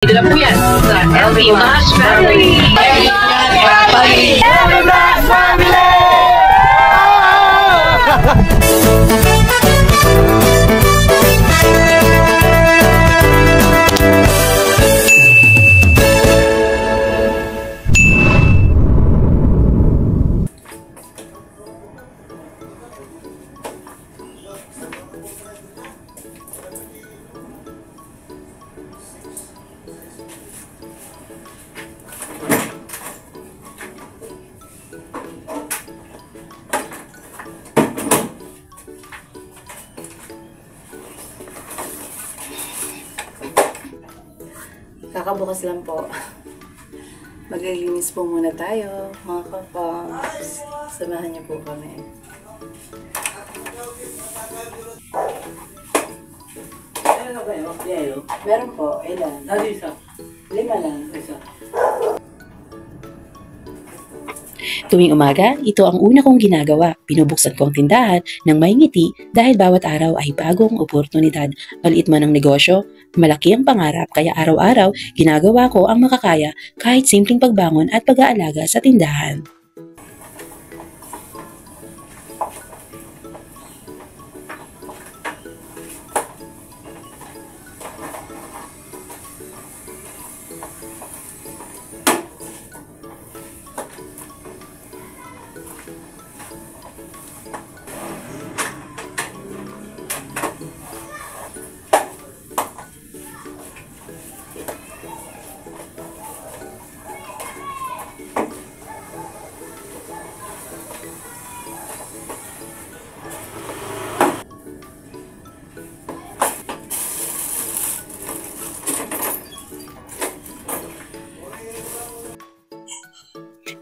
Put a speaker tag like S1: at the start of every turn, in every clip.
S1: Dito na po yan sa LB Mas Family! LB Mas Family!
S2: Kakabukas lang po. Maglilinis po muna tayo, mga kapoms. Samahan niyo po kami.
S3: Ano ba yun?
S2: Meron po, ilan?
S3: Isa.
S2: 5 lang.
S3: Isa.
S4: Tuwing umaga, ito ang una kong ginagawa. Binubuksan ko ang tindahan ng may ngiti dahil bawat araw ay bagong oportunidad. Maliit man ang negosyo, malaki ang pangarap kaya araw-araw ginagawa ko ang makakaya kahit simpleng pagbangon at pag-aalaga sa tindahan.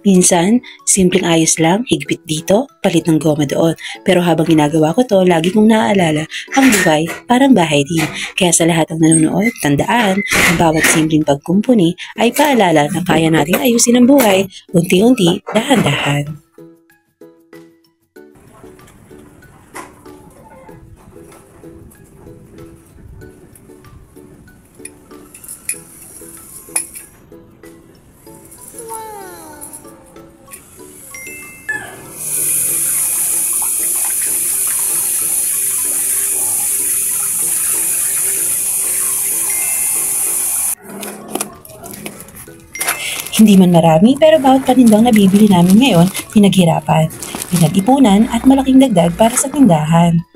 S4: Minsan, simpleng ayos lang, higpit dito, palit ng goma doon. Pero habang ginagawa ko to, lagi kong naaalala, ang buhay parang bahay din. Kaya sa lahat ng nanonood, tandaan, ang bawat simpleng pagkumpuni ay paalala na kaya nating ayusin ang buhay, unti-unti, dahan-dahan. Hindi man marami pero bawat panindang nabibili namin ngayon, pinaghirapan, pinag-ipunan at malaking dagdag para sa tindahan.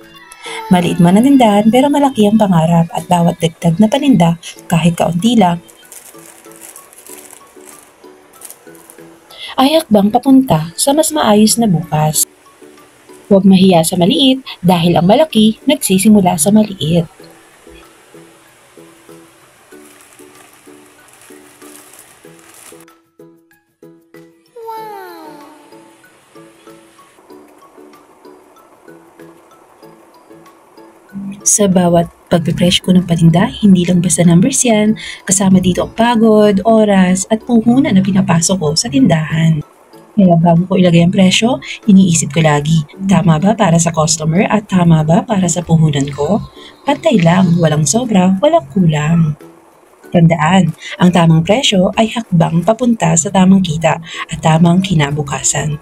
S4: Maliit man ang tindahan pero malaki ang pangarap at bawat dagdag na paninda kahit kaunti lang ay hakbang papunta sa mas maayos na bukas. Huwag mahiya sa maliit dahil ang malaki nagsisimula sa maliit. Sa bawat pagpipresyo ko ng paninda, hindi lang basta numbers yan, kasama dito ang pagod, oras, at puhunan na pinapasok ko sa tindahan. Kaya bago ko ilagay ang presyo, iniisip ko lagi, tama ba para sa customer at tama ba para sa puhunan ko? Pantay lang, walang sobra, walang kulang. Tandaan, ang tamang presyo ay hakbang papunta sa tamang kita at tamang kinabukasan.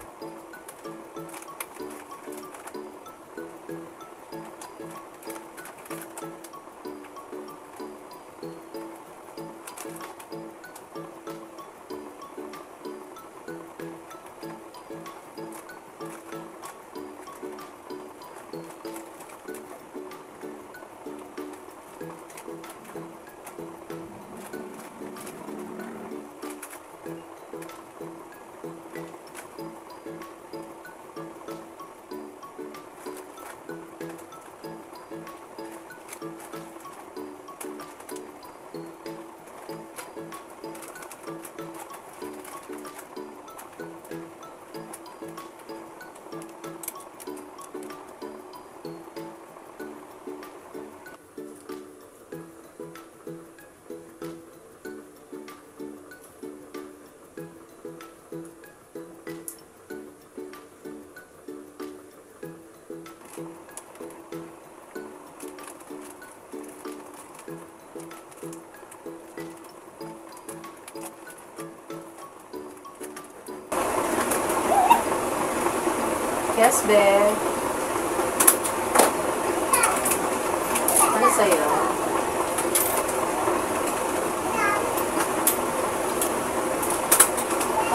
S2: Yes, babe. Ano sa'yo?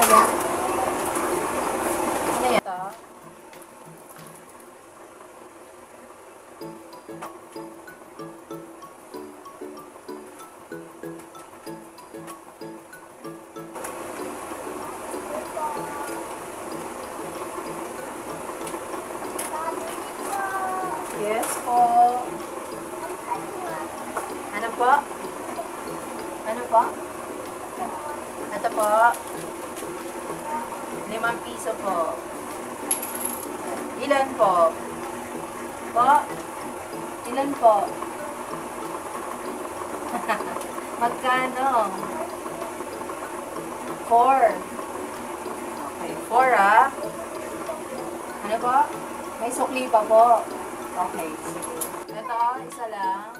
S2: Ano? Ano yan? Ito? Yes po. Ano po? Ano po? Ito po. 5 piso po. Ilan po? Po? Ilan po? Magkano? 4. Okay, 4 ah. Ano po? May sukli pa po. Okay, sige. Ito, isa lang.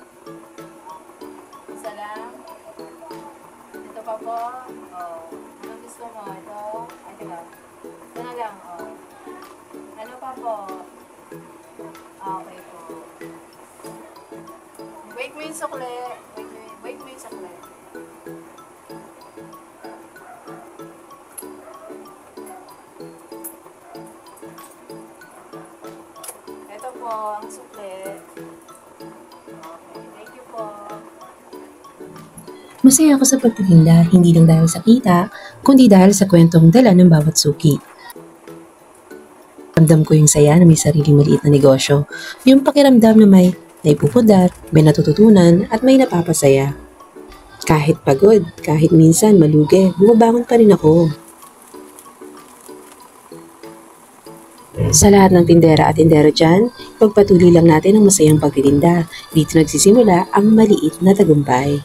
S2: Isa lang. Ito pa po. Oh. Anong gusto mo? Ito? Ay, teka. Ito na lang, oh. Ano pa po? Okay po. Wait mo yung sukli. Wait mo yung sukli. Ito po, ang sukli. Okay, thank you po.
S4: Masaya ako sa pagtitinda, hindi lang dahil sa kita, kundi dahil sa kwentong dala ng bawat suki. Ramdam ko yung saya na may sariling maliit na negosyo, yung pakiramdam na may naipupudar, may natututunan at may napapasaya. Kahit pagod, kahit minsan malugi, bumabangon pa rin ako. Sa lahat ng tindera at tindero dyan, pagpatuloy lang natin ang masayang pagtitinda. Dito nagsisimula ang maliit na tagumpay.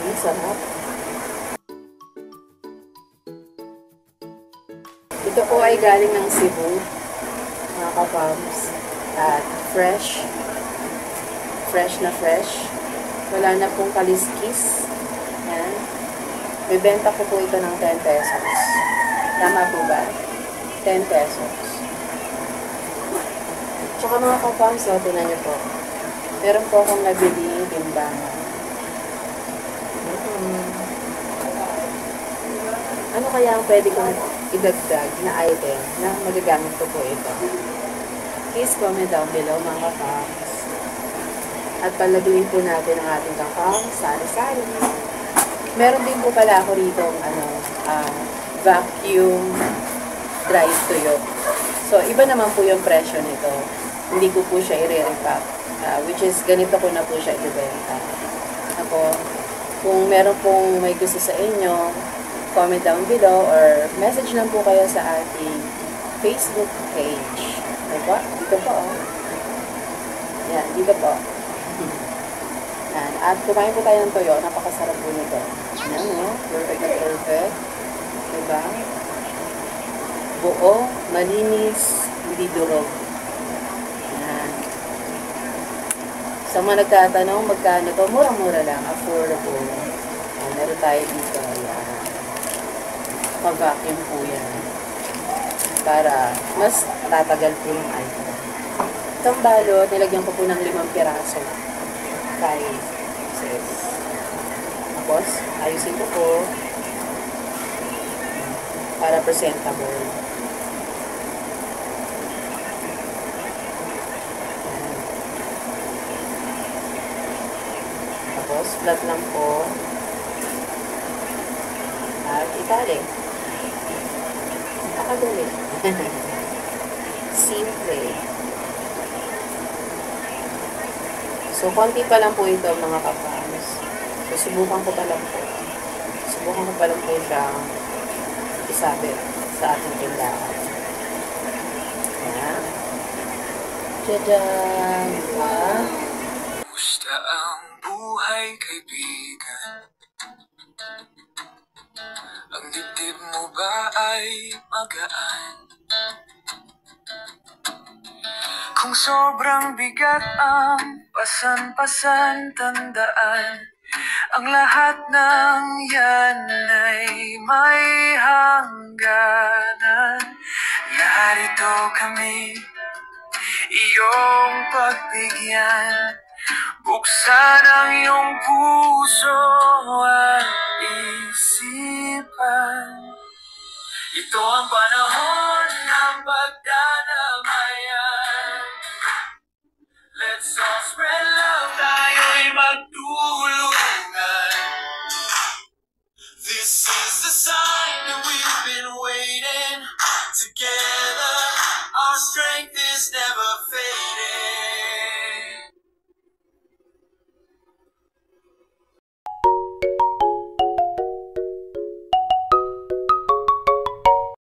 S2: Ang sarap. Ito po ay galing ng Cebu, mga kapams. At fresh. Fresh na fresh. Wala na pong kaliskis. Yan. Bibenta ko po ito ng 10 pesos. Tama po ba? 10 pesos. Tsaka mga kapams, tinan niyo po. Meron po akong nabili timbangan. Ano kaya ang pwede kong idagdag na item na magagamit ko po ito? Please comment down below, mga kapams. At palaguin po natin ang ating kakao, sari-sari. Meron din po pala ako rito vacuum dry tuyo. So, iba naman po yung presyo nito. Hindi ko po siya i-repack. Which is, ganito ko na po siya ibenta. Ako, kung meron pong may gusto sa inyo, comment down below or message lang po kayo sa ating Facebook page. Diba? Dito po, oh. Yan, dito po. Yan. At kumain po tayo ng toyo. Napakasarap po nito. Yan, no? Perfect na perfect. Diba? Buo, malinis, hindi durog. Yan. Sa mga nagtatanong, magkano to? Mura-mura lang. Affordable. Yan, meron tayo dito. Yan. Mag-vacuum po yan. Para mas tatagal po yung item. Itong balot, nilagyan ko po ng 5 piraso. 5, 6. Tapos, ayusin ko po. Para presentable. Tapos, flat lang po. At itali. Nakadali. Simple. So, konti pa lang po ito, mga kapams. So, subukan ko pa lang po. Subukan ko pa lang po siyang isabit sa ating tindahan. Ayan. Tadaan! Diba?
S5: Kumusta ang buhay, kaibigan? Ang dibdib mo ba ay magaan? Kung sobrang bigat ang pasan-pasan, tandaan ang lahat ng yan ay may hangganan. Narito kami, iyong pagbigyan, buksan